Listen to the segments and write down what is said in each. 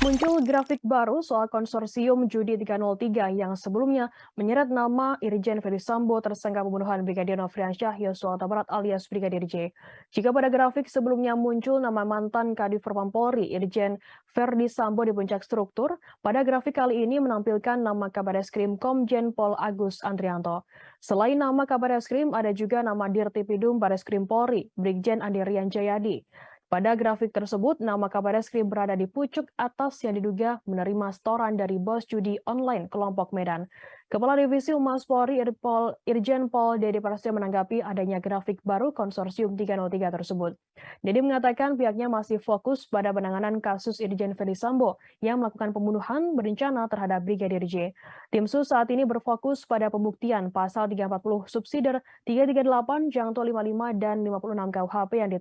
Muncul grafik baru soal konsorsium Judi 303 yang sebelumnya menyeret nama Irjen Ferdisambo tersangka pembunuhan Brigadir Nofriansyah Yosua Huta Barat alias Brigadir J. Jika pada grafik sebelumnya muncul nama mantan Kadif Propam Polri Irjen Ferdisambo di puncak struktur, pada grafik kali ini menampilkan nama Kabareskrim Komjen Pol Agus Andrianto. Selain nama Kabareskrim, ada juga nama Dirtipidum Bareskrim Polri, Brigjen Andi Rian Jayadi. Pada grafik tersebut, nama Kabareskrim berada di pucuk atas yang diduga menerima setoran dari bos judi online kelompok Medan. Kepala Divisi Humas Polri Irjen Pol Dede Prasetyo menanggapi adanya grafik baru konsorsium 303 tersebut. Dede mengatakan pihaknya masih fokus pada penanganan kasus Irjen Ferdisambo yang melakukan pembunuhan berencana terhadap Brigadir J. Tim SUS saat ini berfokus pada pembuktian pasal 340 subsider 338, Jangto 55 dan 56 KUHP yang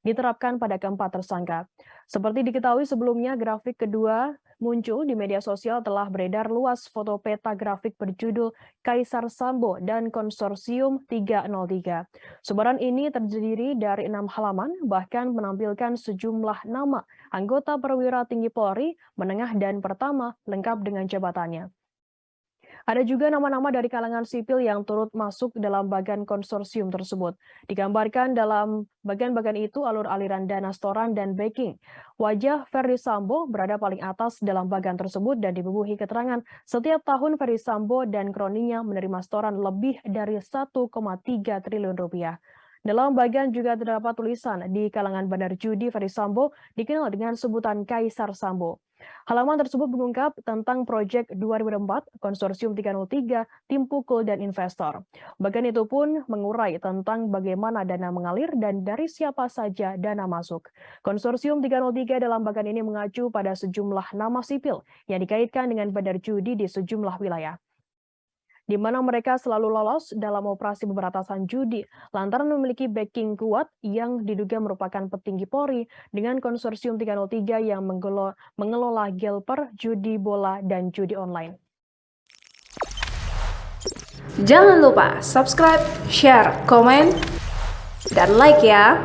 diterapkan pada keempat tersangka. Seperti diketahui sebelumnya, grafik kedua muncul di media sosial telah beredar luas foto peta grafik berjudul Kaisar Sambo dan Konsorsium 303. Sebaran ini terdiri dari 6 halaman, bahkan menampilkan sejumlah nama anggota perwira tinggi Polri, menengah dan pertama, lengkap dengan jabatannya. Ada juga nama-nama dari kalangan sipil yang turut masuk dalam bagan konsorsium tersebut. Digambarkan dalam bagan-bagan itu alur aliran dana setoran dan backing. Wajah Ferdisambo berada paling atas dalam bagan tersebut dan dibubuhi keterangan setiap tahun Ferdisambo dan kroninya menerima setoran lebih dari 1,3 triliun rupiah. Dalam bagian juga terdapat tulisan di kalangan bandar judi Ferdisambo dikenal dengan sebutan Kaisar Sambo. Halaman tersebut mengungkap tentang proyek 2004, Konsorsium 303, Tim Pukul, dan investor. Bagian itu pun mengurai tentang bagaimana dana mengalir dan dari siapa saja dana masuk. Konsorsium 303 dalam bagian ini mengacu pada sejumlah nama sipil yang dikaitkan dengan bandar judi di sejumlah wilayah, di mana mereka selalu lolos dalam operasi pemberantasan judi lantaran memiliki backing kuat yang diduga merupakan petinggi Polri dengan konsorsium 303 yang mengelola gelper, judi bola, dan judi online. Jangan lupa subscribe, share, komen, dan like ya!